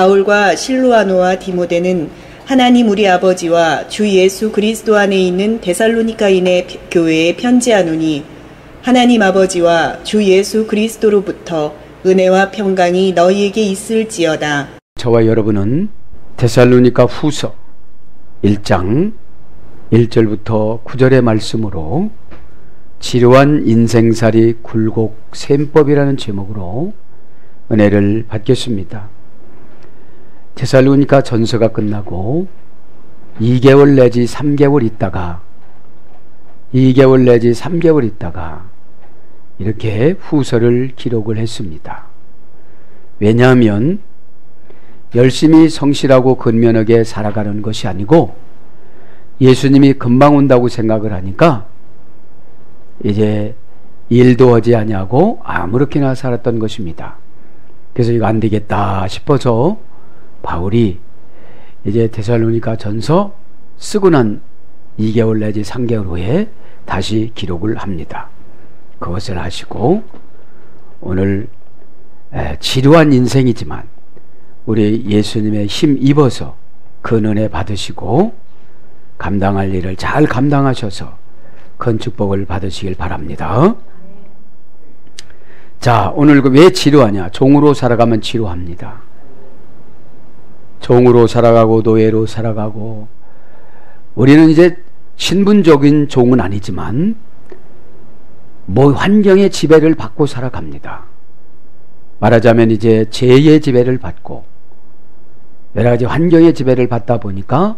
바울과 실로아노와 디모데는 하나님 우리 아버지와 주 예수 그리스도 안에 있는 데살로니가인의 교회에 편지하노니 하나님 아버지와 주 예수 그리스도로부터 은혜와 평강이 너희에게 있을지어다. 저와 여러분은 데살로니가 후서 1장 1절부터 9절의 말씀으로 지루한 인생살이 굴곡 셈법이라는 제목으로 은혜를 받겠습니다. 데살로니가 전서가 끝나고 2개월 내지 3개월 있다가 이렇게 후서를 기록을 했습니다. 왜냐하면 열심히 성실하고 근면하게 살아가는 것이 아니고 예수님이 금방 온다고 생각을 하니까 이제 일도 하지 아니하고 아무렇게나 살았던 것입니다. 그래서 이거 안 되겠다 싶어서 바울이 이제 데살로니가 전서 쓰고 난 2개월 내지 3개월 후에 다시 기록을 합니다. 그것을 하시고 오늘 지루한 인생이지만 우리 예수님의 힘 입어서 그 은혜 받으시고 감당할 일을 잘 감당하셔서 큰 축복을 받으시길 바랍니다. 자, 오늘 왜 지루하냐? 종으로 살아가면 지루합니다. 종으로 살아가고 노예로 살아가고, 우리는 이제 신분적인 종은 아니지만 환경의 지배를 받고 살아갑니다. 말하자면 이제 죄의 지배를 받고 여러 가지 환경의 지배를 받다 보니까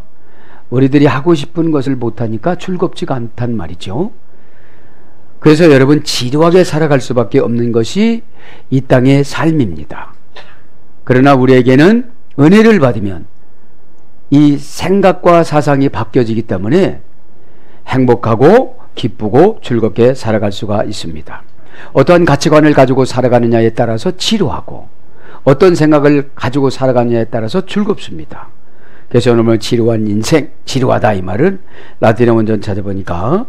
우리들이 하고 싶은 것을 못하니까 즐겁지가 않단 말이죠. 그래서 여러분, 지루하게 살아갈 수밖에 없는 것이 이 땅의 삶입니다. 그러나 우리에게는 은혜를 받으면 이 생각과 사상이 바뀌어지기 때문에 행복하고 기쁘고 즐겁게 살아갈 수가 있습니다. 어떠한 가치관을 가지고 살아가느냐에 따라서 지루하고, 어떤 생각을 가지고 살아가느냐에 따라서 즐겁습니다. 그래서 오늘 지루한 인생, 지루하다 이 말은 라틴어 원전 찾아보니까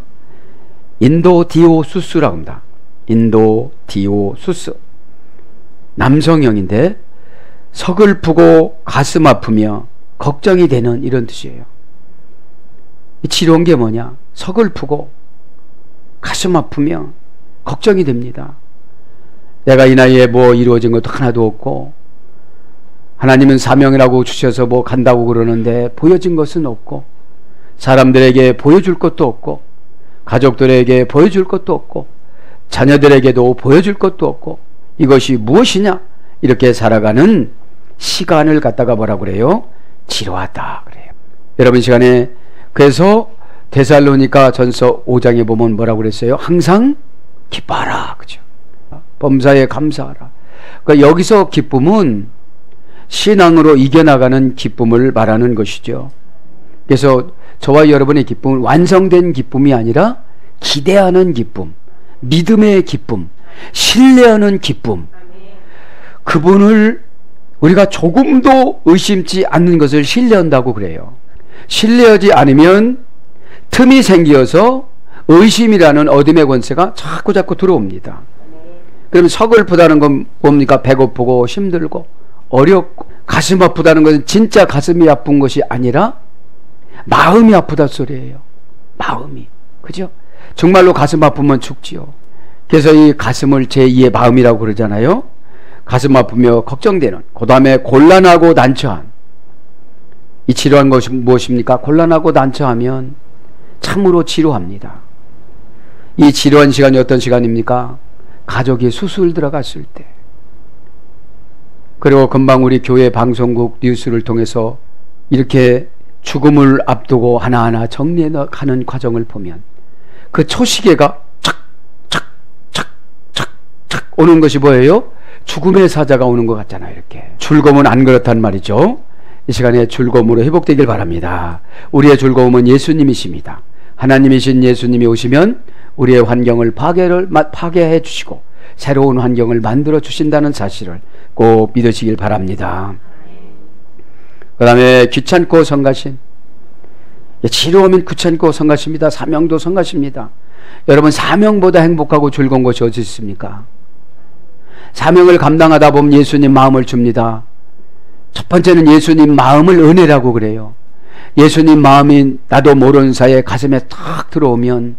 인도디오수스라고 합니다. 인도디오수스, 남성형인데 서글프고 가슴 아프며 걱정이 되는, 이런 뜻이에요. 이 지루한 게 뭐냐? 서글프고 가슴 아프며 걱정이 됩니다. 내가 이 나이에 이루어진 것도 하나도 없고, 하나님은 사명이라고 주셔서 간다고 그러는데 보여진 것은 없고, 사람들에게 보여줄 것도 없고, 가족들에게 보여줄 것도 없고, 자녀들에게도 보여줄 것도 없고, 이것이 무엇이냐? 이렇게 살아가는 시간을 갖다가 뭐라고 그래요? 지루하다 그래요. 여러분, 시간에 그래서 데살로니가 전서 5장에 보면 뭐라고 그랬어요? 항상 기뻐하라, 그죠? 범사에 감사하라. 그러니까 여기서 기쁨은 신앙으로 이겨나가는 기쁨을 말하는 것이죠. 그래서 저와 여러분의 기쁨은 완성된 기쁨이 아니라 기대하는 기쁨, 믿음의 기쁨, 신뢰하는 기쁨, 그분을 우리가 조금도 의심치 않는 것을 신뢰한다고 그래요. 신뢰하지 않으면 틈이 생겨서 의심이라는 어둠의 권세가 자꾸 들어옵니다. 그러면 서글프다는 건 뭡니까? 배고프고 힘들고 어렵고, 가슴 아프다는 것은 진짜 가슴이 아픈 것이 아니라 마음이 아프다 소리예요. 마음이, 그죠? 정말로 가슴 아프면 죽지요. 그래서 이 가슴을 제2의 마음이라고 그러잖아요. 가슴 아프며 걱정되는, 그 다음에 곤란하고 난처한, 이 지루한 것이 무엇입니까? 곤란하고 난처하면 참으로 지루합니다. 이 지루한 시간이 어떤 시간입니까? 가족이 수술 들어갔을 때, 그리고 금방 우리 교회 방송국 뉴스를 통해서 이렇게 죽음을 앞두고 하나하나 정리해가는 과정을 보면 그 초시계가 착착착착착 오는 것이 뭐예요? 죽음의 사자가 오는 것 같잖아요. 이렇게 즐거움은 안 그렇단 말이죠. 이 시간에 즐거움으로 회복되길 바랍니다. 우리의 즐거움은 예수님이십니다. 하나님이신 예수님이 오시면 우리의 환경을 파괴해 주시고 새로운 환경을 만들어 주신다는 사실을 꼭 믿으시길 바랍니다. 그 다음에 귀찮고 성가신, 지루하면 귀찮고 성가십니다. 사명도 성가십니다. 여러분, 사명보다 행복하고 즐거운 것이 어디 있습니까? 사명을 감당하다 보면 예수님 마음을 줍니다. 첫 번째는 예수님 마음을 은혜라고 그래요. 예수님 마음이 나도 모르는 사이에 가슴에 탁 들어오면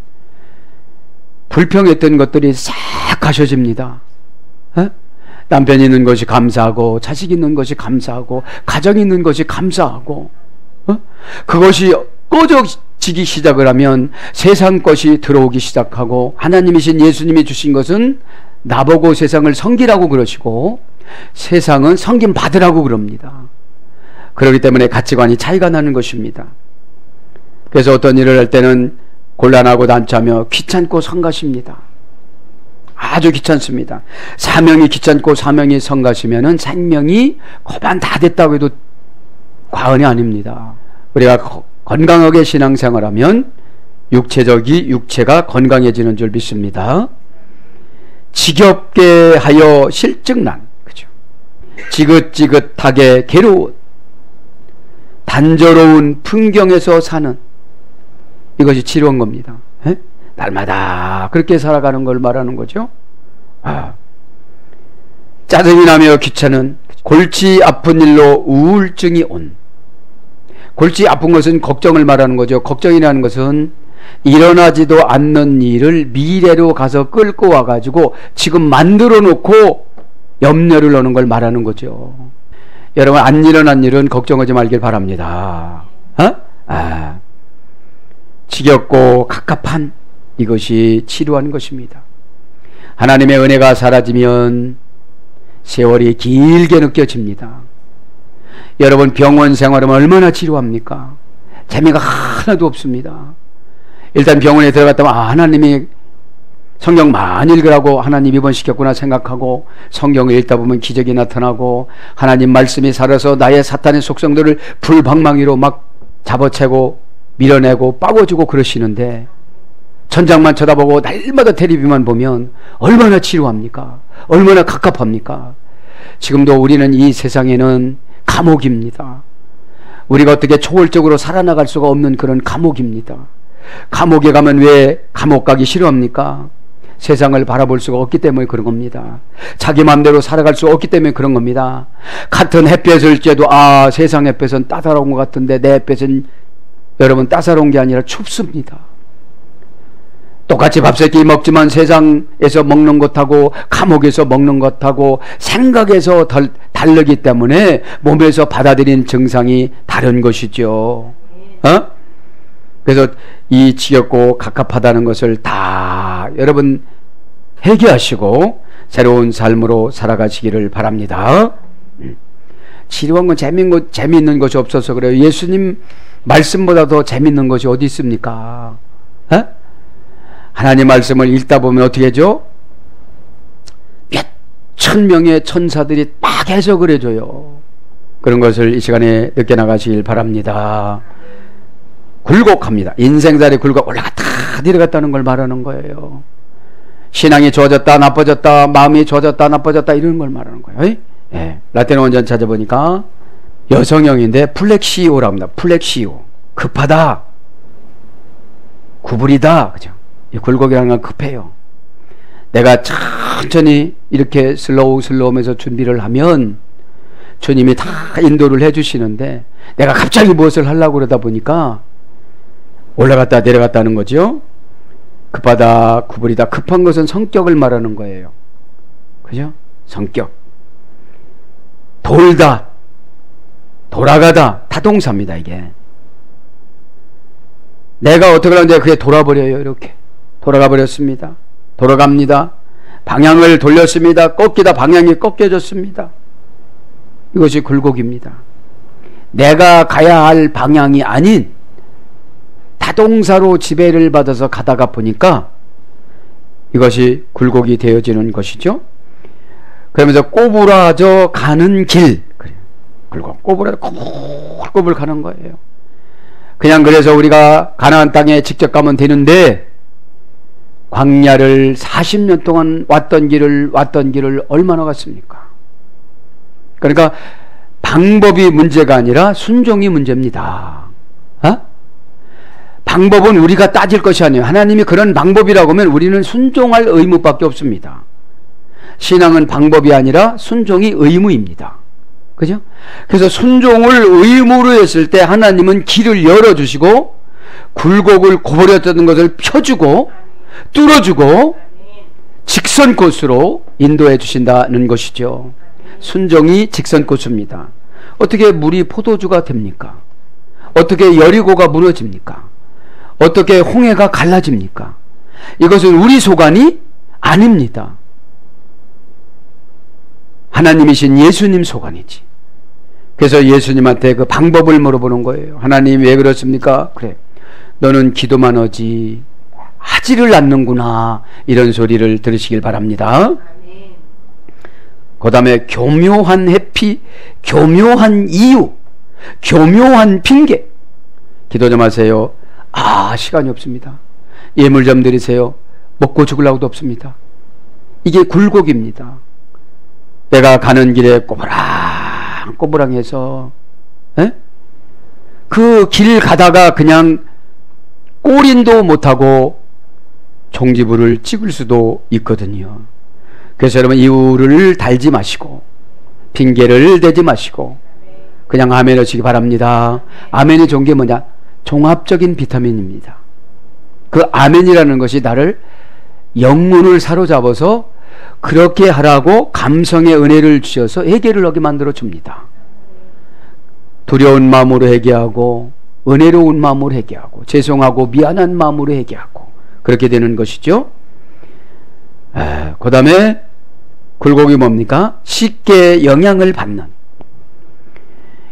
불평했던 것들이 싹 가셔집니다. 남편 있는 것이 감사하고, 자식 있는 것이 감사하고, 가정 있는 것이 감사하고, 그것이 꺼져지기 시작을 하면 세상 것이 들어오기 시작하고, 하나님이신 예수님이 주신 것은 나보고 세상을 섬기라고 그러시고 세상은 섬김 받으라고 그럽니다. 그렇기 때문에 가치관이 차이가 나는 것입니다. 그래서 어떤 일을 할 때는 곤란하고 난처하며 귀찮고 성가십니다. 아주 귀찮습니다. 사명이 귀찮고 사명이 성가시면은 생명이 거반 다 됐다고 해도 과언이 아닙니다. 우리가 건강하게 신앙생활하면 육체가 건강해지는 줄 믿습니다. 지겹게 하여 실증난, 그죠? 지긋지긋하게 괴로운, 단조로운 풍경에서 사는, 이것이 지루한 겁니다. 에? 날마다 그렇게 살아가는 걸 말하는 거죠. 짜증이 나며 귀찮은, 골치 아픈 일로 우울증이 온. 골치 아픈 것은 걱정을 말하는 거죠. 걱정이라는 것은 일어나지도 않는 일을 미래로 가서 끌고 와가지고 지금 만들어 놓고 염려를 넣는 걸 말하는 거죠. 여러분, 안 일어난 일은 걱정하지 말길 바랍니다. 지겹고 갑갑한, 이것이 치료하는 것입니다. 하나님의 은혜가 사라지면 세월이 길게 느껴집니다. 여러분, 병원 생활하면 얼마나 지루합니까? 재미가 하나도 없습니다. 일단 병원에 들어갔다면 하나님이 성경 많이 읽으라고 하나님 입원시켰구나 생각하고 성경을 읽다 보면 기적이 나타나고 하나님 말씀이 살아서 나의 사탄의 속성들을 불방망이로 막 잡아채고 밀어내고 빠워주고 그러시는데, 천장만 쳐다보고 날마다 텔레비만 보면 얼마나 지루합니까? 얼마나 갑갑합니까? 지금도 우리는 이 세상에는 감옥입니다. 우리가 어떻게 초월적으로 살아나갈 수가 없는 그런 감옥입니다. 감옥에 가면 왜 감옥 가기 싫어합니까? 세상을 바라볼 수가 없기 때문에 그런 겁니다. 자기 마음대로 살아갈 수 없기 때문에 그런 겁니다. 같은 햇볕을 쬐도 세상 햇볕은 따사로운 것 같은데 내 햇볕은 여러분 따사로운 게 아니라 춥습니다. 똑같이 밥 세 끼 먹지만 세상에서 먹는 것하고 감옥에서 먹는 것하고 생각에서 다르기 때문에 몸에서 받아들이는 증상이 다른 것이죠. 그래서 이 지겹고 갑갑하다는 것을 다 여러분 해결하시고 새로운 삶으로 살아가시기를 바랍니다. 지루한 건 재미있는 것이 없어서 그래요. 예수님 말씀보다 더 재미있는 것이 어디 있습니까? 하나님 말씀을 읽다 보면 어떻게 하죠? 몇 천 명의 천사들이 딱 해석을 해줘요. 그런 것을 이 시간에 느껴나가시길 바랍니다. 굴곡합니다. 인생살이 굴곡 올라갔다 내려갔다는 걸 말하는 거예요. 신앙이 좋아졌다 나빠졌다, 마음이 좋아졌다 나빠졌다, 이런 걸 말하는 거예요. 라틴어 원전 찾아보니까 여성형인데 플렉시오라고 합니다. 플렉시오, 급하다, 구부리다, 그죠? 이 굴곡이라는 건 급해요. 내가 천천히 이렇게 슬로우면서 준비를 하면 주님이 다 인도를 해주시는데 내가 갑자기 무엇을 하려고 그러다 보니까 올라갔다 내려갔다는 거죠. 급하다, 구부리다. 급한 것은 성격을 말하는 거예요. 그죠? 성격. 돌다, 돌아가다, 타동사입니다. 이게 내가 어떻게 하는데 그게 돌아버려요. 이렇게 돌아가 버렸습니다. 돌아갑니다. 방향을 돌렸습니다. 꺾이다 방향이 꺾여졌습니다. 이것이 굴곡입니다. 내가 가야 할 방향이 아닌 타동사로 지배를 받아서 가다가 보니까 이것이 굴곡이 되어지는 것이죠. 그러면서 꼬부라져 가는 길, 굴곡, 꼬부라져 꼬불꼬불 가는 거예요. 그냥 그래서 우리가 가나안 땅에 직접 가면 되는데 광야를 40년 동안 왔던 길을 얼마나 갔습니까? 그러니까 방법이 문제가 아니라 순종이 문제입니다. 방법은 우리가 따질 것이 아니에요. 하나님이 그런 방법이라고 하면 우리는 순종할 의무밖에 없습니다. 신앙은 방법이 아니라 순종이 의무입니다. 그죠? 그래서 순종을 의무로 했을 때 하나님은 길을 열어주시고 굴곡을 고버렸던 것을 펴주고 뚫어주고 직선 코스로 인도해 주신다는 것이죠. 순종이 직선 코스입니다. 어떻게 물이 포도주가 됩니까? 어떻게 여리고가 무너집니까? 어떻게 홍해가 갈라집니까? 이것은 우리 소관이 아닙니다. 하나님이신 예수님 소관이지. 그래서 예수님한테 그 방법을 물어보는 거예요. 하나님 왜 그렇습니까? 그래, 너는 기도만 하지 하지를 않는구나. 이런 소리를 들으시길 바랍니다. 그 다음에 교묘한 회피, 교묘한 이유, 교묘한 핑계. 기도 좀 하세요. 시간이 없습니다. 예물 좀 드리세요. 먹고 죽으려고도 없습니다. 이게 굴곡입니다. 내가 가는 길에 꼬부랑꼬부랑해서 그 길 가다가 그냥 꼬린도 못하고 종지부를 찍을 수도 있거든요. 그래서 여러분 이유를 달지 마시고 핑계를 대지 마시고 그냥 아멘 하시기 바랍니다. 아멘이 좋은 게 뭐냐? 종합적인 비타민입니다. 그 아멘이라는 것이 나를 영문을 사로잡아서 그렇게 하라고 감성의 은혜를 주셔서 회개를 하게 만들어 줍니다. 두려운 마음으로 회개하고 은혜로운 마음으로 회개하고 죄송하고 미안한 마음으로 회개하고 그렇게 되는 것이죠. 그 다음에 굴곡이 뭡니까? 쉽게 영향을 받는.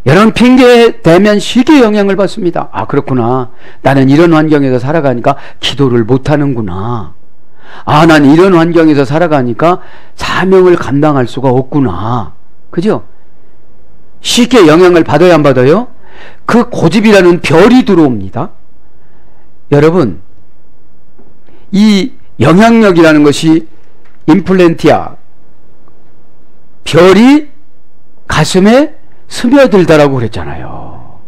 여러분 핑계 대면 쉽게 영향을 받습니다. 그렇구나. 나는 이런 환경에서 살아가니까 기도를 못하는구나. 난 이런 환경에서 살아가니까 사명을 감당할 수가 없구나. 그죠? 쉽게 영향을 받아야 안 받아요? 그 고집이라는 별이 들어옵니다. 여러분 이 영향력이라는 것이 임플란티아, 별이 가슴에 스며들다라고 그랬잖아요.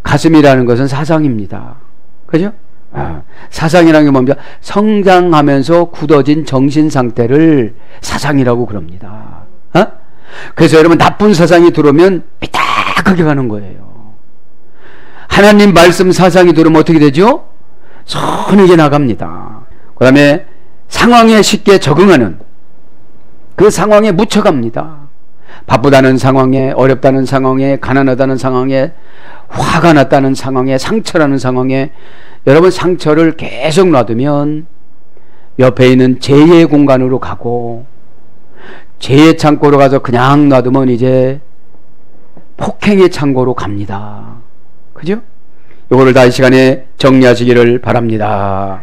가슴이라는 것은 사상입니다. 그죠? 사상이라는 게 뭡니까? 성장하면서 굳어진 정신 상태를 사상이라고 그럽니다. 그래서 여러분 나쁜 사상이 들어오면 삐딱하게 가는 거예요. 하나님 말씀 사상이 들어오면 어떻게 되죠? 선하게 나갑니다. 그 다음에 상황에 쉽게 적응하는, 그 상황에 묻혀갑니다. 바쁘다는 상황에, 어렵다는 상황에, 가난하다는 상황에, 화가 났다는 상황에, 상처라는 상황에, 여러분 상처를 계속 놔두면 옆에 있는 죄의 공간으로 가고, 죄의 창고로 가서 그냥 놔두면 이제 폭행의 창고로 갑니다. 그죠? 요거를 다 이 시간에 정리하시기를 바랍니다.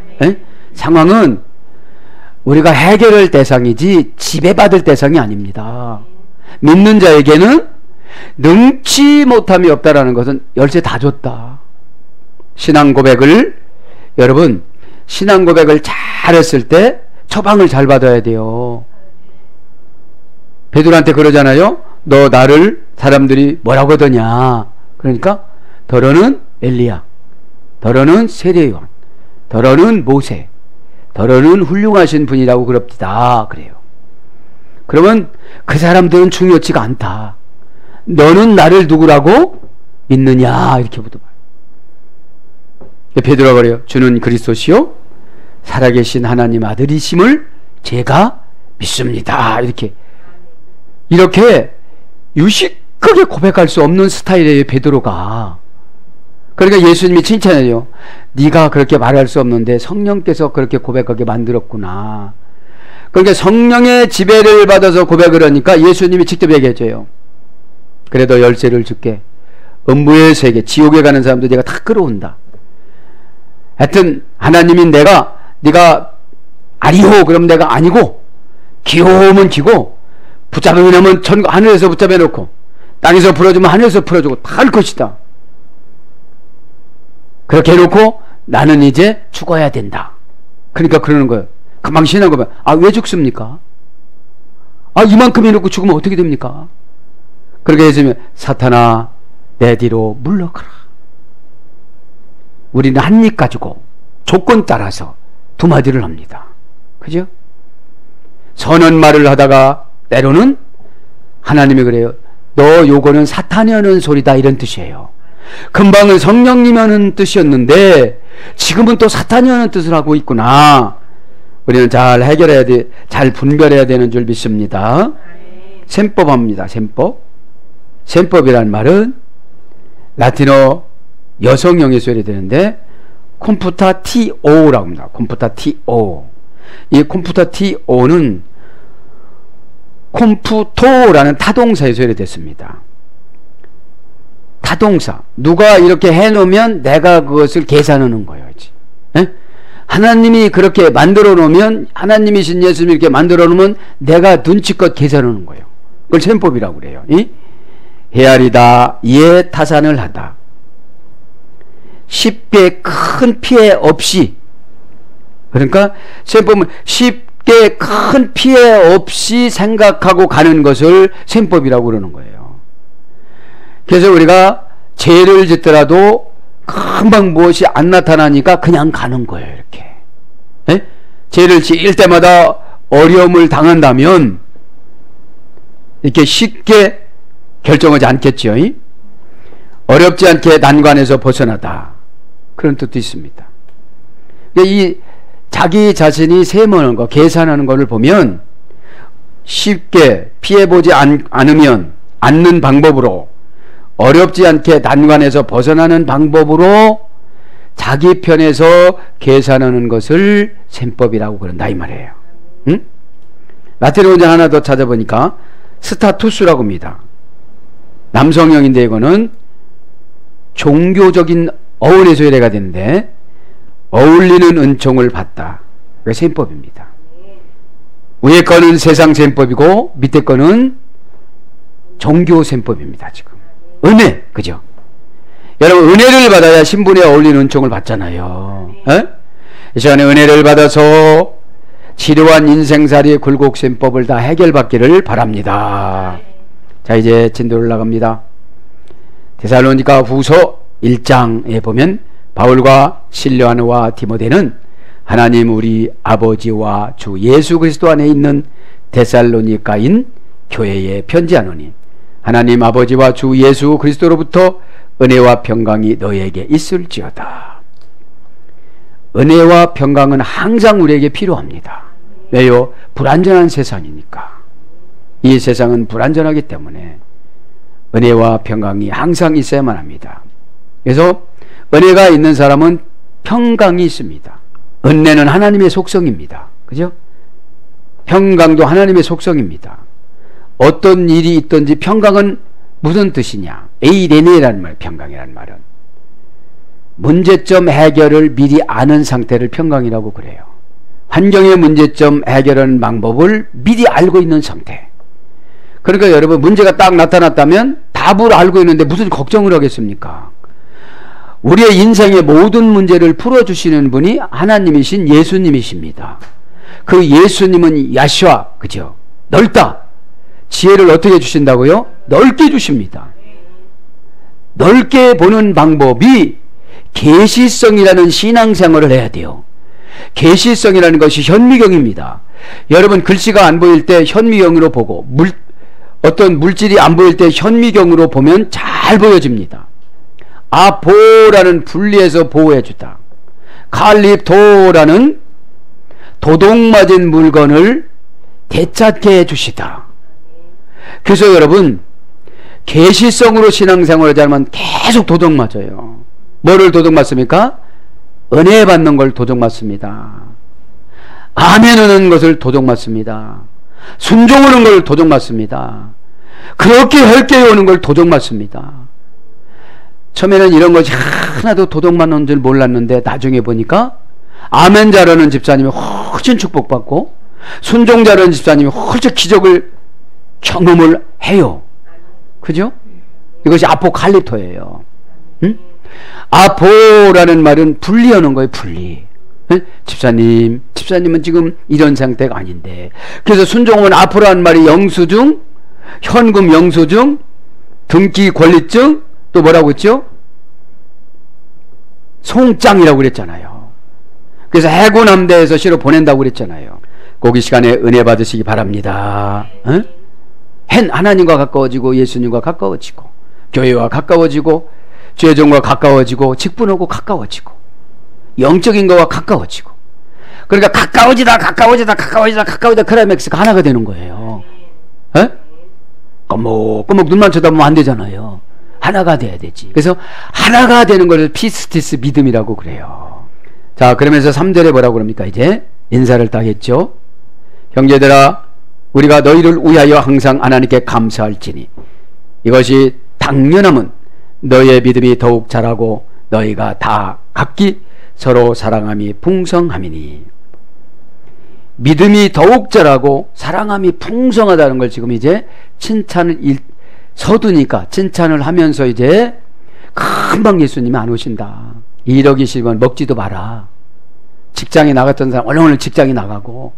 상황은 우리가 해결할 대상이지 지배받을 대상이 아닙니다. 믿는 자에게는 능치 못함이 없다라는 것은 열쇠 다 줬다. 신앙 고백을, 여러분 신앙 고백을 잘했을 때 처방을 잘 받아야 돼요. 베드로한테 그러잖아요. 너 나를 사람들이 뭐라고 하더냐. 그러니까 더러는 엘리야, 더러는 세례요한, 더러는 모세, 더러는 훌륭하신 분이라고 그럽디다. 그래요. 그러면 그 사람들은 중요치가 않다. 너는 나를 누구라고 믿느냐. 이렇게 묻어봐요. 베드로가 그래요. 주는 그리스도시요 살아계신 하나님 아들이심을 제가 믿습니다. 이렇게 유식하게 고백할 수 없는 스타일이에요, 베드로가. 그러니까 예수님이 칭찬해요. 네가 그렇게 말할 수 없는데 성령께서 그렇게 고백하게 만들었구나. 그러니까 성령의 지배를 받아서 고백을 하니까 예수님이 직접 얘기해줘요. 그래 너 열쇠를 줄게. 음부의 세계, 지옥에 가는 사람들 내가 다 끌어온다. 하여튼 하나님이 네가 아니호 그럼 내가 아니고, 기호면 기고, 붙잡으면 하늘에서 붙잡아 놓고, 땅에서 풀어주면 하늘에서 풀어주고 다 할 것이다. 그렇게 해놓고 나는 이제 죽어야 된다. 그러니까 그러는 거예요. 금방 신한 거면 왜 죽습니까? 이만큼 해놓고 죽으면 어떻게 됩니까? 그렇게 해주면 사탄아 내 뒤로 물러가라. 우리는 한 입 가지고 조건 따라서 두 마디를 합니다. 그죠? 선한 말을 하다가 때로는 하나님이 그래요. 너 요거는 사탄이 하는 소리다 이런 뜻이에요. 금방은 성령님이 하는 뜻이었는데 지금은 또 사탄이 하는 뜻을 하고 있구나. 우리는 잘 해결해야 돼, 잘 분별해야 되는 줄 믿습니다. 셈법합니다. 셈법. 셈법이란 말은 라틴어 여성형의 소리 되는데 컴푸타티오라고 합니다. 컴푸타티오. 이 컴푸타티오는 컴푸토라는 타동사의 소리 됐습니다. 타동사. 누가 이렇게 해놓으면 내가 그것을 계산하는 거예요. 에? 하나님이 그렇게 만들어 놓으면, 하나님이신 예수님이 이렇게 만들어 놓으면 내가 눈치껏 계산하는 거예요. 그걸 셈법이라고 그래요. 헤아리다, 이해 타산을 하다. 쉽게 큰 피해 없이, 그러니까 셈법은 쉽게 큰 피해 없이 생각하고 가는 것을 셈법이라고 그러는 거예요. 그래서 우리가 죄를 짓더라도 금방 무엇이 안 나타나니까 그냥 가는 거예요. 이렇게. 에? 죄를 지을 때마다 어려움을 당한다면 이렇게 쉽게 결정하지 않겠죠. 어렵지 않게 난관에서 벗어나다. 그런 뜻도 있습니다. 이 자기 자신이 세모하는 거, 계산하는 것을 보면 쉽게 피해보지 않는 방법으로, 어렵지 않게 난관에서 벗어나는 방법으로 자기 편에서 계산하는 것을 셈법이라고 그런다 이 말이에요. 응? 라틴어 문장 하나 더 찾아보니까 스타투스라고 합니다. 남성형인데 이거는 종교적인 어울의 소리가 되는데 어울리는 은총을 받다. 그게 셈법입니다. 위에 거는 세상 셈법이고 밑에 거는 종교 셈법입니다. 지금 은혜, 그죠? 여러분 은혜를 받아야 신분에 어울리는 은총을 받잖아요. 에? 이 시간에 은혜를 받아서 지루한 인생살이의 굴곡 셈법을 다 해결받기를 바랍니다. 자, 이제 진도를 나갑니다. 데살로니가 후서 1장에 보면 바울과 실레아와 디모데는 하나님 우리 아버지와 주 예수 그리스도 안에 있는 데살로니가인 교회에 편지하노니 하나님 아버지와 주 예수 그리스도로부터 은혜와 평강이 너에게 있을지어다. 은혜와 평강은 항상 우리에게 필요합니다. 왜요? 불안전한 세상이니까. 이 세상은 불안전하기 때문에 은혜와 평강이 항상 있어야만 합니다. 그래서 은혜가 있는 사람은 평강이 있습니다. 은혜는 하나님의 속성입니다. 그죠? 평강도 하나님의 속성입니다. 어떤 일이 있든지 평강은 무슨 뜻이냐? 에이레네라는 말, 평강이라는 말은 문제점 해결을 미리 아는 상태를 평강이라고 그래요. 환경의 문제점 해결하는 방법을 미리 알고 있는 상태. 그러니까 여러분 문제가 딱 나타났다면 답을 알고 있는데 무슨 걱정을 하겠습니까? 우리의 인생의 모든 문제를 풀어주시는 분이 하나님이신 예수님이십니다. 그 예수님은 야시와, 그죠? 넓다. 지혜를 어떻게 주신다고요? 넓게 주십니다. 넓게 보는 방법이 계시성이라는 신앙생활을 해야 돼요. 계시성이라는 것이 현미경입니다. 여러분 글씨가 안 보일 때 현미경으로 보고 어떤 물질이 안 보일 때 현미경으로 보면 잘 보여집니다. 아보라는 분리해서 보호해주다. 칼립도라는 도둑맞은 물건을 되찾게 해주시다. 그래서 여러분 계시성으로 신앙생활을 하자면 계속 도둑맞아요. 뭐를 도둑맞습니까? 은혜 받는 걸 도둑맞습니다. 아멘하는 것을 도둑맞습니다. 순종하는 걸 도둑맞습니다. 그렇게 혈ቄ 오는 걸 도둑맞습니다. 처음에는 이런 것이 하나도 도둑맞는 줄 몰랐는데 나중에 보니까 아멘 잘하는 집사님이 훨씬 축복받고 순종 잘하는 집사님이 훨씬 기적을 경험을 해요. 그죠? 이것이 아포칼립토예요. 응? 아포라는 말은 분리하는 거예요. 분리. 응? 집사님은 지금 이런 상태가 아닌데. 그래서 순종은 아포라는 말이 영수증, 현금 영수증, 등기 권리증, 또 뭐라고 했죠? 송장이라고 그랬잖아요. 그래서 해군함대에서 실어 보낸다고 그랬잖아요. 꼭 이 시간에 은혜 받으시기 바랍니다. 응? 하나님과 가까워지고 예수님과 가까워지고 교회와 가까워지고 죄종과 가까워지고 직분하고 가까워지고 영적인 것과 가까워지고, 그러니까 가까워지다 크라이맥스가 하나가 되는 거예요. 에? 꼬목꼬목 눈만 쳐다보면 안 되잖아요. 하나가 돼야 되지. 그래서 하나가 되는 것을 피스티스 믿음이라고 그래요. 자, 그러면서 3절에 뭐라고 그럽니까? 이제 인사를 딱 했죠. 형제들아, 우리가 너희를 위하여 항상 하나님께 감사할지니 이것이 당연함은 너희의 믿음이 더욱 자라고 너희가 다 각기 서로 사랑함이 풍성함이니. 믿음이 더욱 자라고 사랑함이 풍성하다는 걸 지금 이제 칭찬을 서두니까 칭찬을 하면서 이제 금방 예수님이 안 오신다. 1억이 싫으면 먹지도 마라. 직장에 나갔던 사람 얼른 직장에 나가고,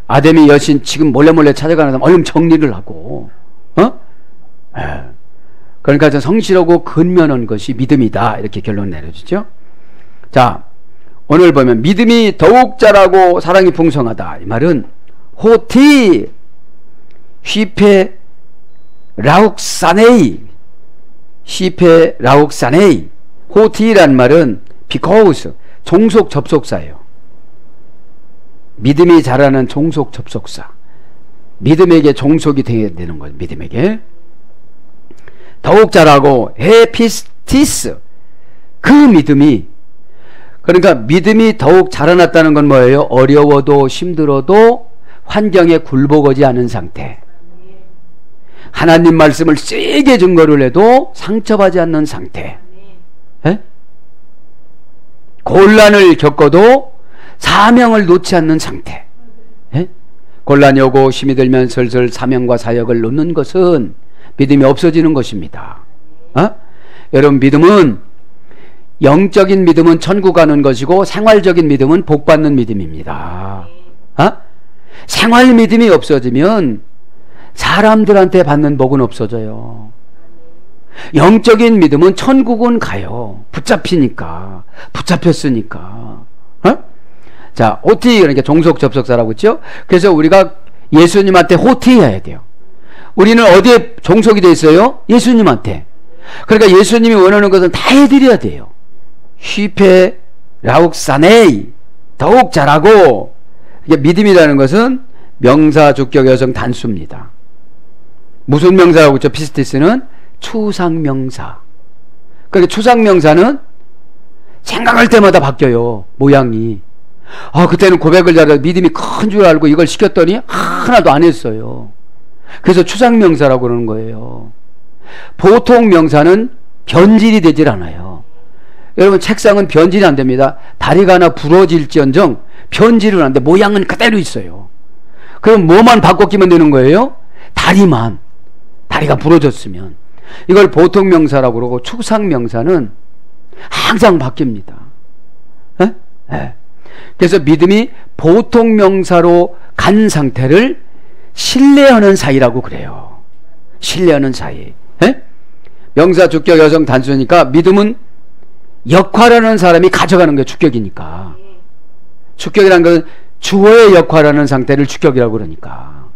아데미 여신 지금 몰래 찾아가는 사람 얼른 정리를 하고, 그러니까 성실하고 근면한 것이 믿음이다. 이렇게 결론 내려주죠. 자, 오늘 보면 믿음이 더욱 자라고 사랑이 풍성하다. 이 말은 호티 휘페 라욱사네이, 시페 라욱사네이. 호티란 말은 because, 종속 접속사예요. 믿음이 자라는 종속 접속사. 믿음에게 종속이 되는 거예요. 믿음에게 더욱 자라고 헤피스티스, 그 믿음이, 그러니까 믿음이 더욱 자라났다는 건 뭐예요? 어려워도 힘들어도 환경에 굴복하지 않은 상태, 하나님 말씀을 세게 증거를 해도 상처받지 않는 상태, 에? 곤란을 겪어도 사명을 놓지 않는 상태. 에? 곤란이 오고 힘이 들면 슬슬 사명과 사역을 놓는 것은 믿음이 없어지는 것입니다. 여러분, 믿음은, 영적인 믿음은 천국 가는 것이고 생활적인 믿음은 복 받는 믿음입니다. 생활 믿음이 없어지면 사람들한테 받는 복은 없어져요. 영적인 믿음은 천국은 가요. 붙잡혔으니까. 자, 호티, 그러니까 종속 접속사라고 했죠. 그래서 우리가 예수님한테 호티해야 돼요. 우리는 어디에 종속이 되어 있어요? 예수님한테. 그러니까 예수님이 원하는 것은 다 해드려야 돼요. 휘페 라욱사네이, 더욱 잘하고. 믿음이라는 것은 명사, 주격, 여성 단수입니다. 무슨 명사라고 했죠? 피스티스는 추상명사. 그러니까 추상명사는 생각할 때마다 바뀌어요. 모양이. 그때는 고백을 잘해서 믿음이 큰 줄 알고 이걸 시켰더니 하나도 안 했어요. 그래서 추상명사라고 그러는 거예요. 보통 명사는 변질이 되질 않아요. 여러분, 책상은 변질이 안 됩니다. 다리가 하나 부러질지언정 변질은 안 돼. 모양은 그대로 있어요. 그럼 뭐만 바꿔 끼면 되는 거예요? 다리가 부러졌으면. 이걸 보통 명사라고 그러고, 추상명사는 항상 바뀝니다. 그래서 믿음이 보통 명사로 간 상태를 신뢰하는 사이라고 그래요. 신뢰하는 사이. 명사, 주격, 여성 단수니까 믿음은 역할하는 사람이 가져가는 게 주격이니까. 주격이라는 것은 주어의 역할하는 상태를 주격이라고 그러니까.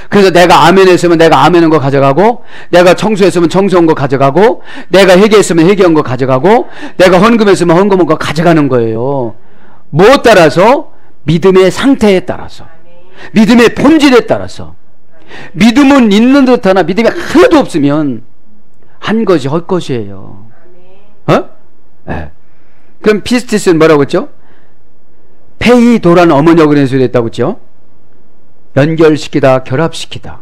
그래서 내가 아멘 했으면 내가 아멘한 거 가져가고, 내가 청소했으면 청소한 거 가져가고, 내가 회개했으면 회개한 거 가져가고, 내가 헌금했으면 헌금한 거 가져가는 거예요. 뭐에 따라서? 믿음의 상태에 따라서, 믿음의 본질에 따라서. 믿음은 있는 듯 하나 믿음이 하나도 없으면 한 것이 헛것이에요. 그럼 피스티스는 뭐라고 했죠? 페이도라는 어머니하고 연수를 했다고 했죠? 연결시키다, 결합시키다,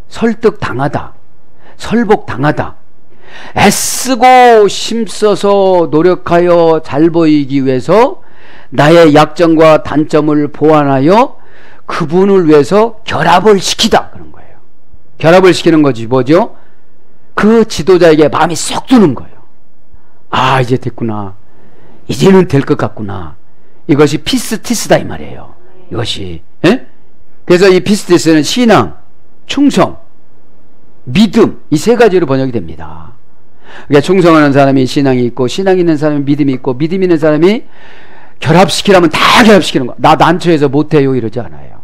설득당하다, 설복당하다, 애쓰고 힘써서 노력하여 잘 보이기 위해서 나의 약점과 단점을 보완하여 그분을 위해서 결합을 시키다, 그런 거예요. 결합을 시키는 거지 뭐죠? 그 지도자에게 마음이 쏙 드는 거예요. 이제 됐구나, 이제는 될 것 같구나. 이것이 피스티스다 이 말이에요. 이것이. 그래서 이 피스티스는 신앙, 충성, 믿음, 이 세 가지로 번역이 됩니다. 그러니까 충성하는 사람이 신앙이 있고, 신앙 있는 사람이 믿음이 있고, 믿음 있는 사람이 결합시키라면 다 결합시키는 거. 나 난처해서 못해요 이러지 않아요.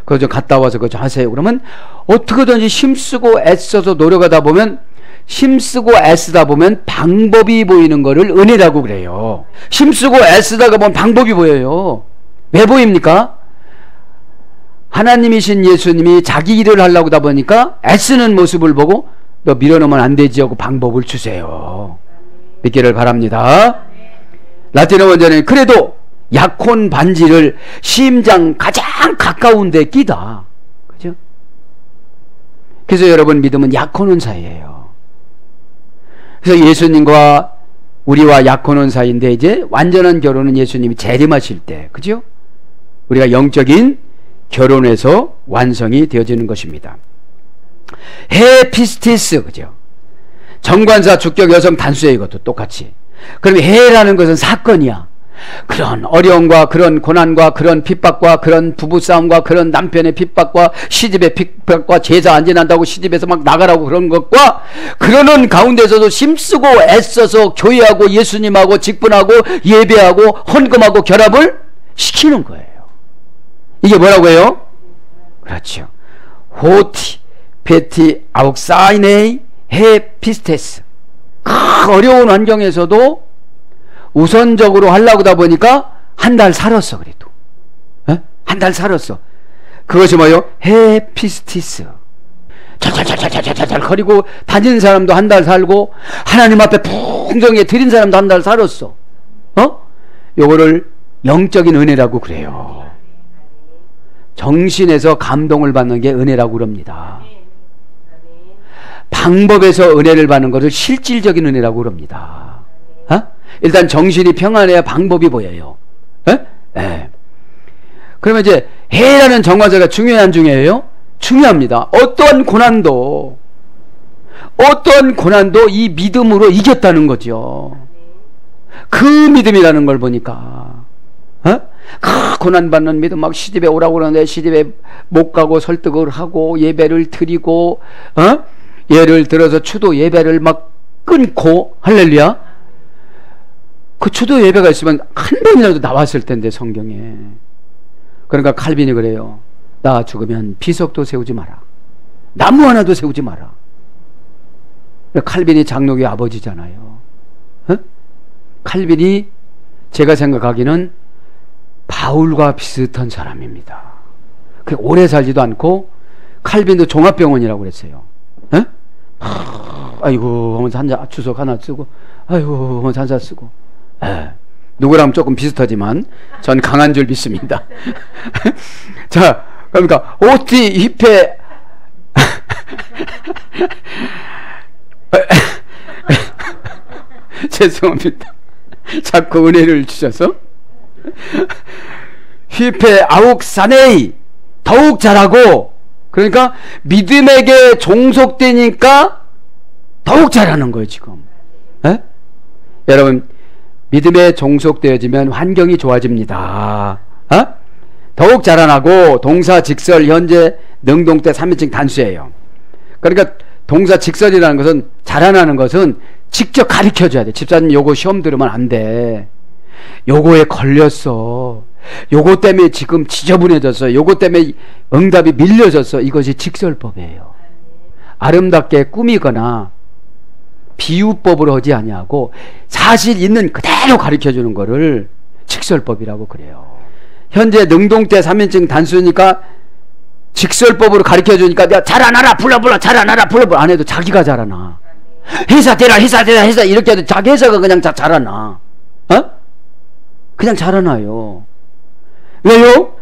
그거 좀 갔다 와서 그거 좀 하세요. 그러면 어떻게든지 힘쓰고 애써서 노력하다 보면, 힘쓰고 애쓰다 보면 방법이 보이는 거를 은혜라고 그래요. 힘쓰고 애쓰다가 보면 방법이 보여요. 왜 보입니까? 하나님이신 예수님이 자기 일을 하려고 하다 보니까 애쓰는 모습을 보고 너 밀어넣으면 안 되지 하고 방법을 주세요. 믿기를 바랍니다. 라틴어 원전에 그래도 약혼 반지를 심장 가장 가까운 데 끼다. 그죠? 그래서 여러분 믿음은 약혼은 사이예요. 그래서 예수님과 우리와 약혼은 사이인데 이제 완전한 결혼은 예수님이 재림하실 때, 그죠? 우리가 영적인 결혼에서 완성이 되어지는 것입니다. 헤피스티스, 그죠? 정관사 주격 여성 단수예요. 이것도 똑같이. 그럼 해라는 것은 사건이야. 그런 어려움과 그런 고난과 그런 핍박과 그런 부부싸움과 그런 남편의 핍박과 시집의 핍박과 제사 안 지난다고 시집에서 막 나가라고 그런 것과 그러는 가운데서도 힘쓰고 애써서 교회하고 예수님하고 직분하고 예배하고 헌금하고 결합을 시키는 거예요. 이게 뭐라고 해요? 그렇죠. 호티 베티 아욱사이네이 헤피스테스. 어려운 환경에서도 우선적으로 하려고 하다 보니까 한 달 살았어. 그래도 한 달 살았어. 그것이 뭐예요? 헤피스티스. 잘 거리고 다니는 사람도 한 달 살고 하나님 앞에 풍성하게 드린 사람도 한 달 살았어. 요거를 영적인 은혜라고 그래요. 정신에서 감동을 받는 게 은혜라고 그럽니다. 방법에서 은혜를 받는 것을 실질적인 은혜라고 그럽니다. 일단 정신이 평안해야 방법이 보여요. 그러면 이제 해라는 정관사가 중요해요, 안 중요해요? 중요합니다. 어떠한 고난도 이 믿음으로 이겼다는 거죠. 그 믿음이라는 걸 보니까 고난받는 믿음, 막 시집에 오라고 그러는데 시집에 못 가고 설득을 하고 예배를 드리고 예를 들어서 추도 예배를 막 끊고, 할렐루야, 그 추도 예배가 있으면 한 번이라도 나왔을 텐데 성경에. 그러니까 칼빈이 그래요. 나 죽으면 비석도 세우지 마라, 나무 하나도 세우지 마라. 칼빈이 장로교의 아버지잖아요. 칼빈이 제가 생각하기는 바울과 비슷한 사람입니다. 오래 살지도 않고 칼빈도 종합병원이라고 그랬어요. 아이고 하면서 한자 주석 하나 쓰고 아이고 하면서 한자 쓰고. 누구랑 조금 비슷하지만 전 강한 줄 믿습니다. 자, 그러니까 오티 히페 죄송합니다. 자꾸 은혜를 주셔서 히페 아욱사네이 더욱 잘하고, 그러니까 믿음에게 종속되니까 더욱 잘하는 거예요 지금. 여러분 믿음에 종속되어지면 환경이 좋아집니다. 더욱 자라나고 동사 직설 현재 능동태 3인칭 단수예요. 그러니까 동사 직설이라는 것은, 자라나는 것은 직접 가르쳐줘야 돼. 집사님 요거 시험 들으면 안 돼, 요거에 걸렸어, 요거 때문에 지금 지저분해졌어, 요거 때문에 응답이 밀려졌어. 이것이 직설법이에요. 아름답게 꾸미거나 비유법으로 하지 아니하고 사실 있는 그대로 가르쳐주는 거를 직설법이라고 그래요. 현재 능동태 3인칭 단수니까 직설법으로 가르쳐주니까 내가 자라나라 불러불러 자라나라 불러불러 안 해도 자기가 자라나. 회사 되라 이렇게 해도 자기 회사가 그냥 자라나. 그냥 자라나요. 왜요?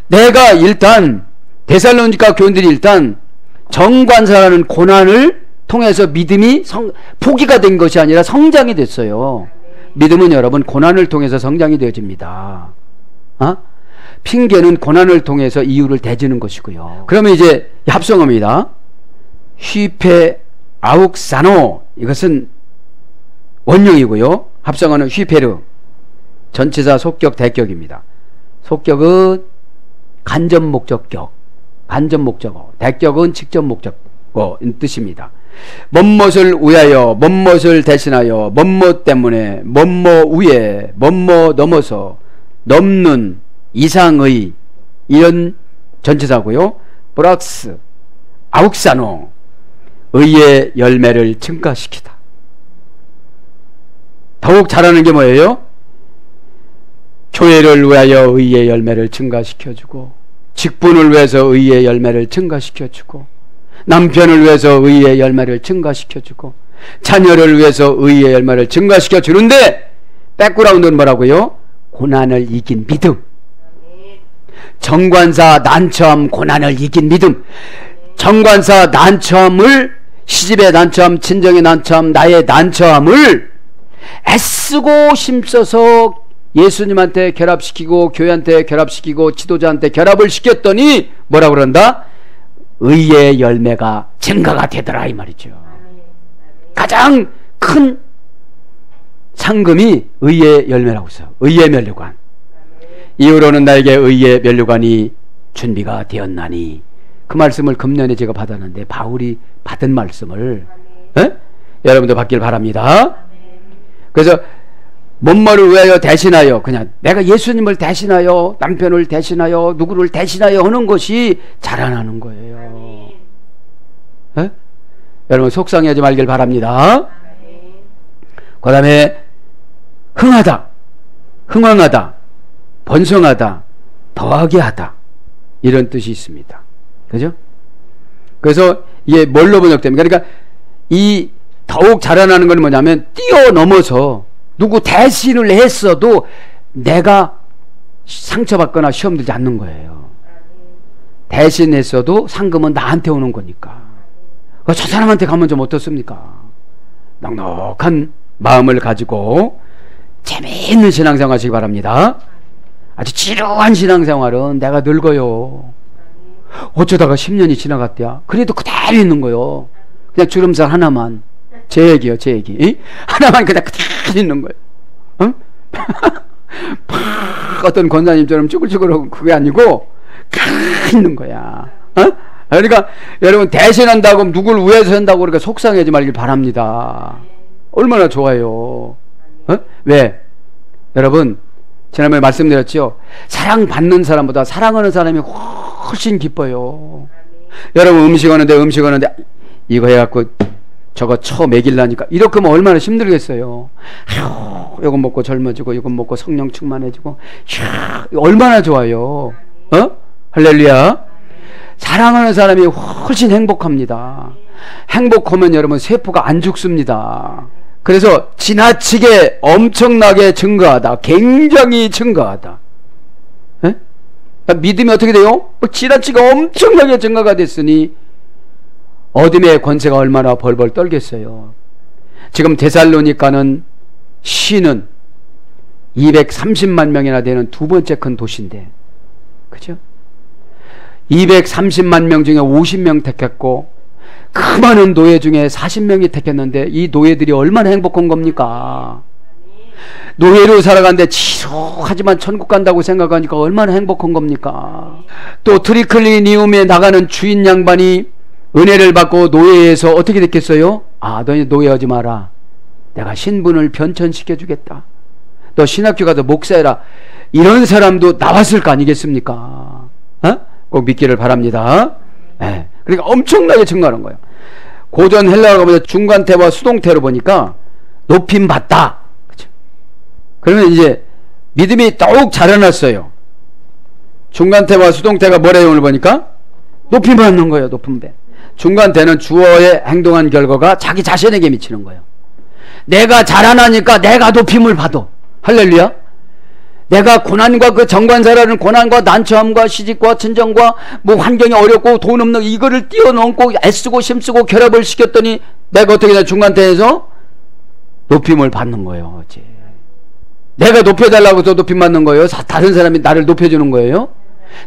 내가 일단 데살로니가 교인들이 일단 정관사라는 고난을 통해서 믿음이 포기가 된 것이 아니라 성장이 됐어요. 믿음은 여러분 고난을 통해서 성장이 되어집니다. 핑계는 고난을 통해서 이유를 대지는 것이고요. 그러면 이제 합성어입니다. 휘페 아욱사노, 이것은 원형이고요. 합성어는 휘페르, 전치사 속격 대격입니다. 속격은 간접 목적격, 간접 목적어, 대격은 직접 목적어인 뜻입니다. 뭔뭇을 위하여, 뭔뭇을 대신하여, 뭔뭇 때문에, 뭔뭐 위에, 뭔뭐 넘어서, 넘는 이상의, 이런 전치사고요. 브락스, 아욱사노, 의의 열매를 증가시키다. 더욱 잘하는 게 뭐예요? 교회를 위하여 의의 열매를 증가시켜주고, 직분을 위해서 의의 열매를 증가시켜주고, 남편을 위해서 의의 열매를 증가시켜주고, 자녀를 위해서 의의 열매를 증가시켜주는데, 백그라운드는 뭐라고요? 고난을 이긴 믿음. 정관사 난처함, 고난을 이긴 믿음. 정관사 난처함을, 시집의 난처함, 친정의 난처함, 나의 난처함을 애쓰고 힘써서 예수님한테 결합시키고, 교회한테 결합시키고, 지도자한테 결합을 시켰더니 뭐라고 그런다? 의의 열매가 증가가 되더라, 이 말이죠. 가장 큰 상금이 의의 열매라고 있어요. 의의 면류관. 이후로는 나에게 의의 면류관이 준비가 되었나니. 그 말씀을 금년에 제가 받았는데, 바울이 받은 말씀을 여러분도 받길 바랍니다. 그래서 뭔뭐를 위하여 대신하여, 그냥 내가 예수님을 대신하여, 남편을 대신하여, 누구를 대신하여 하는 것이 자라나는 거예요. 여러분 속상해하지 말길 바랍니다. 그 다음에 흥하다, 흥왕하다, 번성하다, 더하게 하다, 이런 뜻이 있습니다. 그죠? 그래서 이게 뭘로 번역됩니까? 그러니까 이 더욱 자라나는 건 뭐냐면, 뛰어넘어서 누구 대신을 했어도 내가 상처받거나 시험 들지 않는 거예요. 대신했어도 상금은 나한테 오는 거니까. 저 사람한테 가면 좀 어떻습니까? 넉넉한 마음을 가지고 재미있는 신앙생활 하시기 바랍니다. 아주 지루한 신앙생활은 내가 늙어요. 어쩌다가 10년이 지나갔대야. 그래도 그대로 있는 거요. 그냥 주름살 하나만. 제 얘기요, 제 얘기. 하나만 그냥 그대로 있는 거예요. 응? 어떤 권사님처럼 쭈글쭈글하고 그게 아니고 가만히 있는 거야. 그러니까 여러분 대신한다고, 누구를 위해서 한다고 그러니까 속상하지 말길 바랍니다. 얼마나 좋아요. 왜? 여러분 지난번에 말씀드렸죠. 사랑받는 사람보다 사랑하는 사람이 훨씬 기뻐요. 여러분 음식 하는데 이거 해갖고 저거 먹이려니까 이렇게 하면 얼마나 힘들겠어요. 이거 먹고 젊어지고, 이거 먹고 성령 충만해지고, 얼마나 좋아요. 할렐루야. 사랑하는 사람이 훨씬 행복합니다. 행복하면 여러분 세포가 안 죽습니다. 그래서 지나치게 엄청나게 증가하다, 굉장히 증가하다. 믿음이 어떻게 돼요? 지나치게 엄청나게 증가가 됐으니 어둠의 권세가 얼마나 벌벌 떨겠어요. 지금 데살로니가는 시는 230만 명이나 되는 두 번째 큰 도시인데, 그죠? 230만 명 중에 50명 택했고, 그 많은 노예 중에 40명이 택했는데, 이 노예들이 얼마나 행복한 겁니까? 노예로 살아가는데 지루하지만 천국 간다고 생각하니까 얼마나 행복한 겁니까? 또 트리클리니움에 나가는 주인 양반이 은혜를 받고 노예에서 어떻게 됐겠어요? 너희 노예하지 마라. 내가 신분을 변천시켜 주겠다. 너 신학교 가서 목사해라. 이런 사람도 나왔을 거 아니겠습니까? 꼭 믿기를 바랍니다. 네. 그러니까 엄청나게 증가하는 거예요. 고전 헬라어가 보면 중간태와 수동태로 보니까 높임 받다. 그렇죠? 그러면 이제 믿음이 더욱 자라났어요. 중간태와 수동태가 뭐래요? 오늘 보니까 높임 받는 거예요. 높은 배. 중간태는 주어의 행동한 결과가 자기 자신에게 미치는 거예요. 내가 자라나니까 내가 높임을 받아. 할렐루야. 내가 고난과 그 정관사라는 고난과 난처함과 시집과 친정과 뭐 환경이 어렵고 돈 없는 이거를 뛰어넘고 애쓰고 힘쓰고 결합을 시켰더니 내가 어떻게 되나 중간태에서 높임을 받는 거예요. 이제. 내가 높여달라고 해서 높임 받는 거예요? 다른 사람이 나를 높여주는 거예요?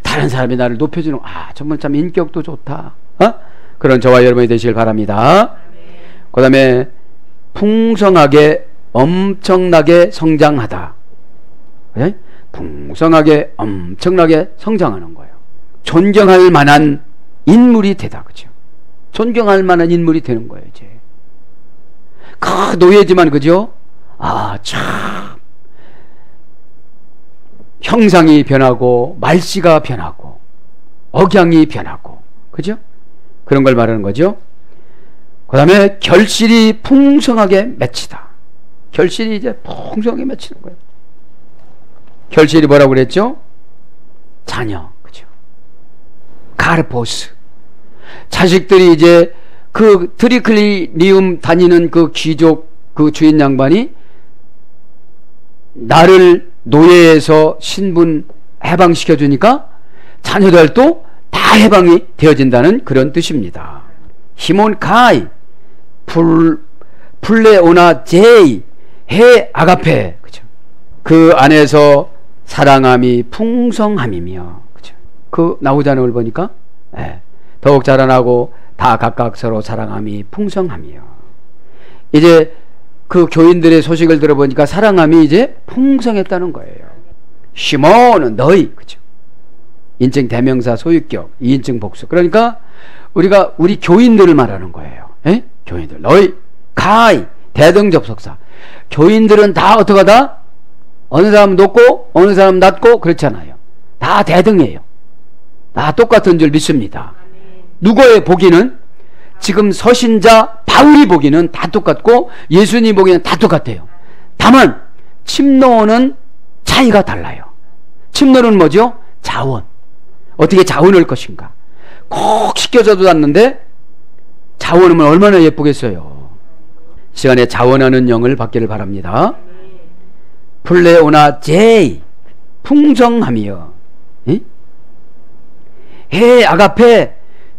다른 사람이 나를 높여주는, 정말 참 인격도 좋다. 그런 저와 여러분이 되시길 바랍니다. 그 다음에 풍성하게 엄청나게 성장하다. 네? 풍성하게 엄청나게 성장하는 거예요. 존경할 만한 인물이 되다. 그죠? 존경할 만한 인물이 되는 거예요. 이제 그 노예지만, 그죠? 참 형상이 변하고 말씨가 변하고 억양이 변하고, 그죠? 그런 걸 말하는 거죠. 그 다음에 결실이 풍성하게 맺히다. 결실이 이제 풍성하게 맺히는 거예요. 결실이 뭐라고 그랬죠? 자녀, 그죠? 카르포스. 자식들이 이제 그 트리클리니움 다니는 그 귀족 그 주인 양반이 나를 노예에서 신분 해방시켜 주니까 자녀들도 다 해방이 되어진다는 그런 뜻입니다. 히몬 카이 플레오나 제이 해 아가페, 그죠? 그 안에서 사랑함이 풍성함이며, 그죠? 그 나오자는 걸 보니까 더욱 자라나고 다 각각 서로 사랑함이 풍성함이요. 이제 그 교인들의 소식을 들어보니까 사랑함이 이제 풍성했다는 거예요. 시몬은 너희, 그죠? 인칭 대명사 소유격, 2인칭 복수. 그러니까 우리 교인들을 말하는 거예요. 교인들 너희 가이 대등접속사. 교인들은 다 어떻게 하다? 어느 사람 높고 어느 사람 낮고 그렇잖아요. 다 대등해요. 다 똑같은 줄 믿습니다. 누구의 보기는 지금 서신자 바울이 보기는 다 똑같고 예수님 보기는 다 똑같아요. 다만 침노는 차이가 달라요. 침노는 뭐죠? 자원. 어떻게 자원할 것인가. 꼭 시켜줘도 않는데 자원하면 얼마나 예쁘겠어요. 시간에 자원하는 영을 받기를 바랍니다. 플레오나 제이 풍성함이여, 해 아가페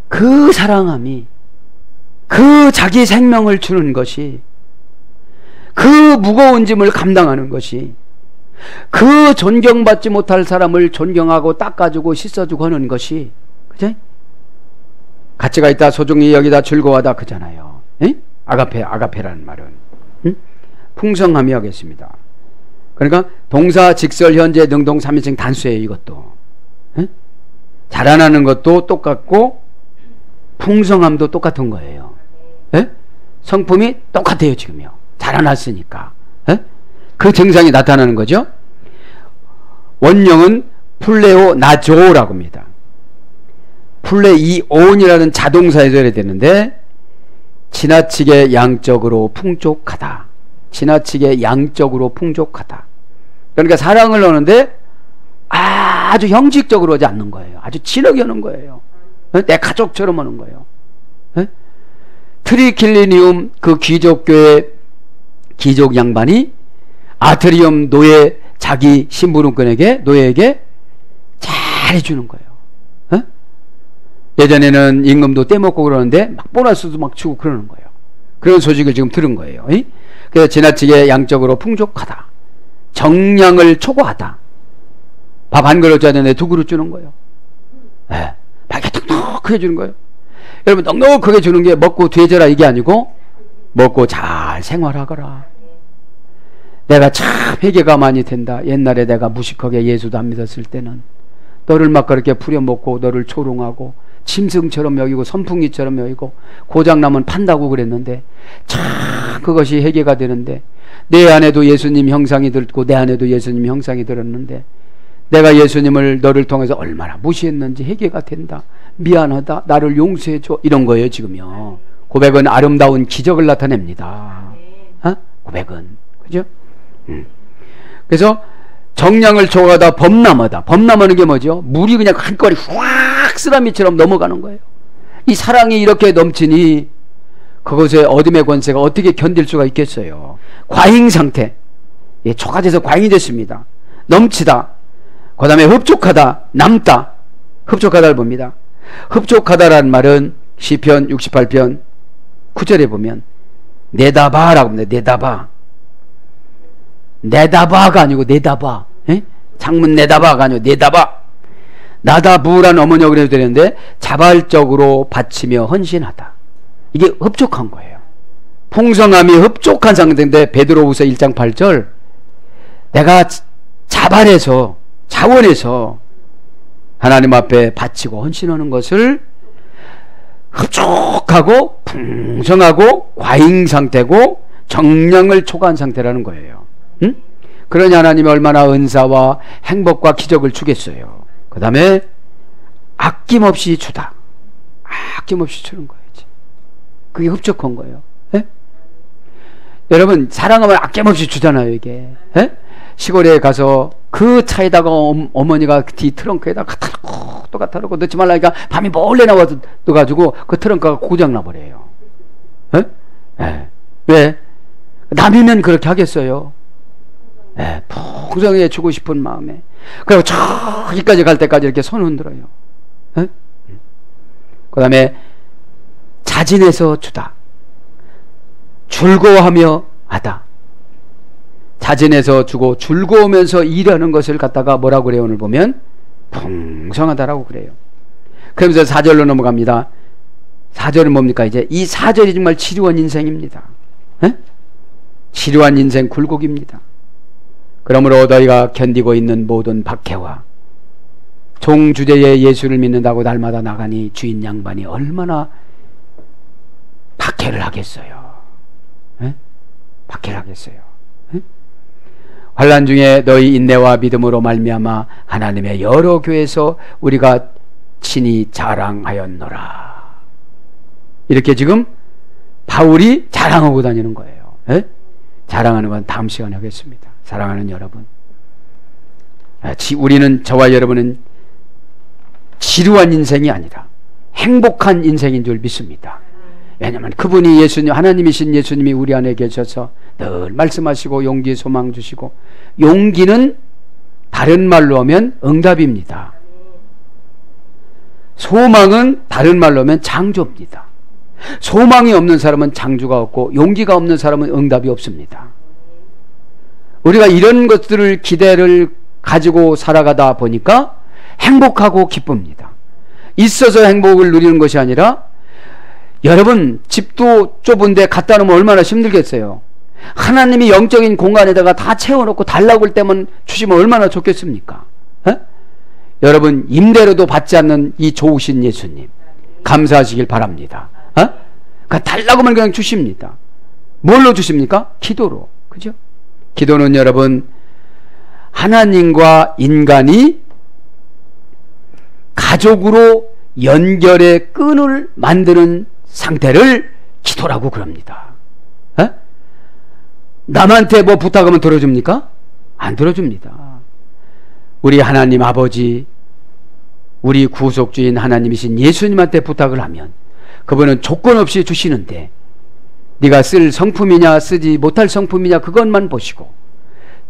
그 사랑함이, 그 자기 생명을 주는 것이, 그 무거운 짐을 감당하는 것이, 그 존경받지 못할 사람을 존경하고 닦아주고 씻어주고 하는 것이, 그죠? 가치가 있다, 소중히 여기다, 즐거워하다, 그잖아요. 아가페라는 말은 풍성함이 하겠습니다. 그러니까 동사, 직설, 현재, 능동, 3인칭 단수예요. 이것도 자라나는 것도 똑같고 풍성함도 똑같은 거예요. 성품이 똑같아요. 지금요. 자라났으니까 그 증상이 나타나는 거죠. 원형은 플레오 나조라고 합니다. 플레이온이라는 자동사에서 해야 되는데 지나치게 양적으로 풍족하다. 지나치게 양적으로 풍족하다. 그러니까 사랑을 하는데 아주 형식적으로 하지 않는 거예요. 아주 진하게 하는 거예요. 내 가족처럼 하는 거예요. 트리킬리니움 그 귀족교회 귀족 양반이 아트리움 노예 자기 심부름꾼에게 노예에게 잘해주는 거예요. 예전에는 임금도 떼먹고 그러는데 막 보너스도 막 주고 그러는 거예요. 그런 소식을 지금 들은 거예요. 그래서 지나치게 양적으로 풍족하다. 정량을 초과하다. 밥 한 그릇 짜는데 2그릇 주는 거예요. 밥이 넉넉하게 주는 거예요. 여러분 넉넉하게 주는 게 먹고 되져라 이게 아니고 먹고 잘 생활하거라. 내가 참 회개가 많이 된다. 옛날에 내가 무식하게 예수도 안 믿었을 때는 너를 막 그렇게 부려먹고 너를 조롱하고 짐승처럼 여기고 선풍기처럼 여기고 고장나면 판다고 그랬는데 참 그것이 회개가 되는데 내 안에도 예수님 형상이 들고 내 안에도 예수님 형상이 들었는데 내가 예수님을 너를 통해서 얼마나 무시했는지 회개가 된다. 미안하다. 나를 용서해줘. 이런 거예요 지금요. 고백은 아름다운 기적을 나타냅니다. 고백은. 그죠? 그래서 정량을 초과하다 범람하다. 범람하는 게 뭐죠? 물이 그냥 한 거리 확 쓰라미처럼 넘어가는 거예요. 이 사랑이 이렇게 넘치니 그것의 어둠의 권세가 어떻게 견딜 수가 있겠어요. 과잉 상태. 초과돼서 과잉이 됐습니다. 넘치다. 그 다음에 흡족하다. 남다. 흡족하다를 봅니다. 흡족하다라는 말은 시편 68편 9절에 보면 내다바라고 합니다. 내다바. 내다바가 아니고 내다바. 장문 내다바가 아니고 내다바. 나다부라는 어머니가 해도 되는데 자발적으로 바치며 헌신하다. 이게 흡족한 거예요. 풍성함이 흡족한 상태인데 베드로후서 1장 8절 내가 자발해서 자원해서 하나님 앞에 바치고 헌신하는 것을 흡족하고 풍성하고 과잉 상태고 정량을 초과한 상태라는 거예요. 그러니 하나님이 얼마나 은사와 행복과 기적을 주겠어요. 그 다음에 아낌없이 주다. 아낌없이 주는 거예요. 그게 흡족한 거예요. 예? 여러분, 사랑하면 아낌없이 주잖아요, 이게. 예? 시골에 가서 그 차에다가 어머니가 뒤 트렁크에다 갖다 놓고 또 갖다 놓고 넣지 말라니까 밤이 몰래 나와서 넣어가지고 그 트렁크가 고장나버려요. 예? 예. 왜? 남이면 그렇게 하겠어요. 예. 풍성해 주고 싶은 마음에. 그리고 저기까지 갈 때까지 이렇게 손 흔들어요. 예? 그 다음에 자진해서 주다. 즐거워하며 하다. 자진해서 주고 즐거우면서 일하는 것을 갖다가 뭐라고 그래요? 오늘 보면 풍성하다라고 그래요. 그러면서 4절로 넘어갑니다. 4절은 뭡니까? 이제 이 4절이 정말 지루한 인생입니다. 에? 지루한 인생 굴곡입니다. 그러므로 너희가 견디고 있는 모든 박해와 종주제에 예수를 믿는다고 날마다 나가니 주인 양반이 얼마나 박해를 하겠어요. 에? 박해를 하겠어요. 에? 환난 중에 너희 인내와 믿음으로 말미암아 하나님의 여러 교회에서 우리가 친히 자랑하였노라. 이렇게 지금 바울이 자랑하고 다니는 거예요. 에? 자랑하는 건 다음 시간에 하겠습니다. 사랑하는 여러분, 우리는, 저와 여러분은 지루한 인생이 아니라 행복한 인생인 줄 믿습니다. 왜냐하면 그분이 예수님, 하나님이신 예수님이 우리 안에 계셔서 늘 말씀하시고 용기 소망 주시고, 용기는 다른 말로 하면 응답입니다. 소망은 다른 말로 하면 창조입니다. 소망이 없는 사람은 창조가 없고 용기가 없는 사람은 응답이 없습니다. 우리가 이런 것들을 기대를 가지고 살아가다 보니까 행복하고 기쁩니다. 있어서 행복을 누리는 것이 아니라, 여러분 집도 좁은데 갖다 놓으면 얼마나 힘들겠어요. 하나님이 영적인 공간에다가 다 채워놓고 달라고 할 때만 주시면 얼마나 좋겠습니까? 에? 여러분 임대료도 받지 않는 이 좋으신 예수님 감사하시길 바랍니다. 그러니까 달라고 하면 그냥 주십니다. 뭘로 주십니까? 기도로. 그죠? 기도는 여러분 하나님과 인간이 가족으로 연결의 끈을 만드는 상태를 기도라고 그럽니다. 에? 남한테 뭐 부탁하면 들어줍니까? 안 들어줍니다. 우리 하나님 아버지, 우리 구속주인 하나님이신 예수님한테 부탁을 하면 그분은 조건 없이 주시는데, 네가 쓸 성품이냐 쓰지 못할 성품이냐 그것만 보시고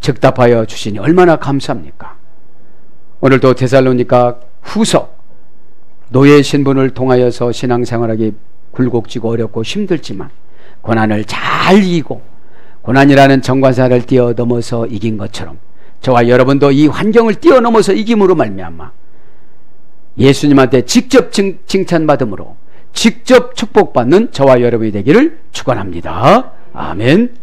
즉답하여 주시니 얼마나 감사합니까? 오늘도 데살로니가 후서 노예 신분을 통하여서 신앙생활하기 굴곡지고 어렵고 힘들지만 고난을 잘 이기고 고난이라는 정관사를 뛰어넘어서 이긴 것처럼 저와 여러분도 이 환경을 뛰어넘어서 이김으로 말미암아 예수님한테 직접 칭찬받음으로 직접 축복받는 저와 여러분이 되기를 축원합니다. 아멘.